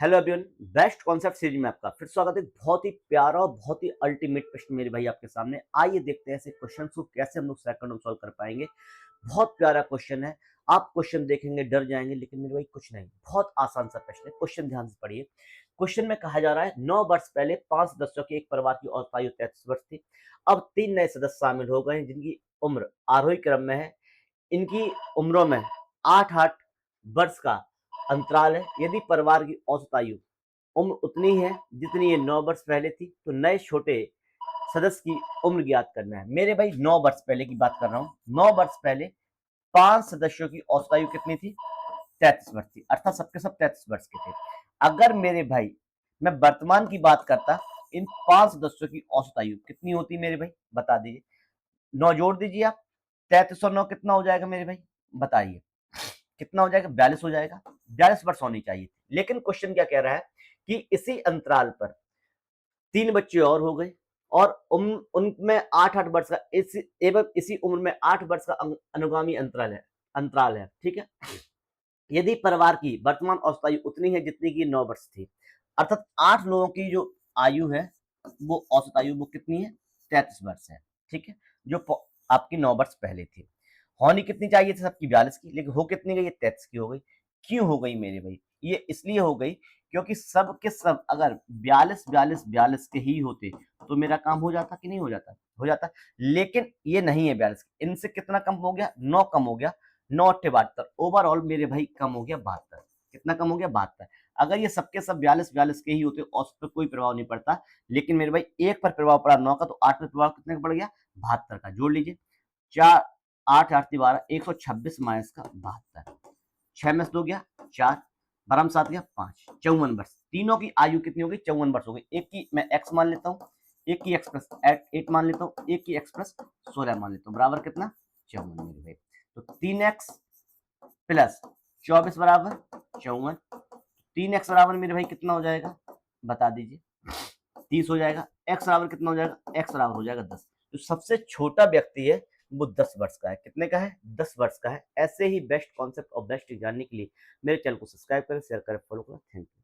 Hello everyone, best concept series में आपका फिर स्वागत है। बहुत ही प्यारा और बहुत ही अल्टीमेट प्रश्न मेरे भाई आपके सामने। आइए देखते हैं ऐसे क्वेश्चन को कैसे हम लोग सेकंड में सॉल्व कर पाएंगे। बहुत प्यारा क्वेश्चन है। आप क्वेश्चन देखेंगे डर जाएंगे, लेकिन मेरे भाई कुछ नहीं, बहुत आसान सा प्रश्न है। क्वेश्चन ध्यान से पढ़िए। क्वेश्चन में कहा जा रहा है 9 वर्ष पहले 5 सदस्यों के एक परिवार की औसत आयु 33 वर्ष थी। अब 3 नए सदस्य शामिल हो गए हैं जिनकी उम्र आरोही क्रम में है। इनकी उम्रों में 8-8 वर्ष का अंतराल है। यदि परिवार की औसत आयु उम्र उतनी है जितनी ये 9 वर्ष पहले थी, तो नए छोटे सदस्य की उम्र ज्ञात करना है। मेरे भाई 9 वर्ष पहले की बात कर रहा हूँ। 9 वर्ष पहले 5 सदस्यों की औसत आयु कितनी थी? 33 वर्ष थी, अर्थात सबके सब 33 वर्ष के थे। अगर मेरे भाई मैं वर्तमान की बात करता, इन 5 सदस्यों की औसत आयु कितनी होती मेरे भाई? बता दीजिए। 9 जोड़ दीजिए आप। 33 और 9 कितना हो जाएगा मेरे भाई? बताइए कितना हो जाएगा? 42 हो जाएगा। 42 वर्ष होनी चाहिए थी। लेकिन क्वेश्चन क्या कह रहा है कि इसी अंतराल पर 3 बच्चे और हो गए और उनमें 8-8 वर्ष का इसी उम्र में 8 वर्ष का अनुगामी अंतराल है। ठीक है। यदि परिवार की वर्तमान औसत आयु उतनी है जितनी की 9 वर्ष थी, अर्थात 8 लोगों की जो आयु है, वो औसत आयु वो कितनी है? 33 वर्ष है। ठीक है। जो आपकी 9 वर्ष पहले थी। होनी कितनी चाहिए थी सबकी? 42 की, लेकिन हो कितनी गई? 33 की हो गई। क्यों हो गई मेरे भाई? ये इसलिए हो गई क्योंकि सब के सब अगर 42 के ही होते तो मेरा काम हो जाता कि नहीं हो जाता? हो जाता। लेकिन ये नहीं है 42। इनसे कितना कम हो गया? 9 कम हो गया। 9 अट्ठे 72। ओवरऑल मेरे भाई कम हो गया 72। कितना कम हो गया? 72। अगर ये सबके सब 42 के ही होते औसत पर कोई प्रभाव नहीं पड़ता। लेकिन मेरे भाई एक पर प्रभाव पड़ा 9 का, तो 8 पर प्रभाव कितने का पड़ गया? 72 का। जोड़ लीजिए। 4 8 8 12 126 माइनस का 72। 6 में से 2 गया 4, बराम 7 गया 5, 54 वर्ष। तीनों की आयु कितनी हो गई? 54 वर्ष हो गई। एक की मैं x मान लेता हूँ, एक की x प्लस 8 मान लेता हूँ, एक की x प्लस 16 मान लेता हूँ, बराबर कितना? 54 मेरे भाई। तो 3x प्लस 24 बराबर 54। 3x बराबर मेरे भाई कितना हो जाएगा? बता दीजिए। 30 हो जाएगा। x बराबर कितना हो जाएगा? x बराबर हो जाएगा 10। जो सबसे छोटा व्यक्ति है वो 10 वर्ष का है। कितने का है? 10 वर्ष का है। ऐसे ही बेस्ट कॉन्सेप्ट और बेस्ट जानने के लिए मेरे चैनल को सब्सक्राइब करें, शेयर करें, फॉलो करें। Thank you.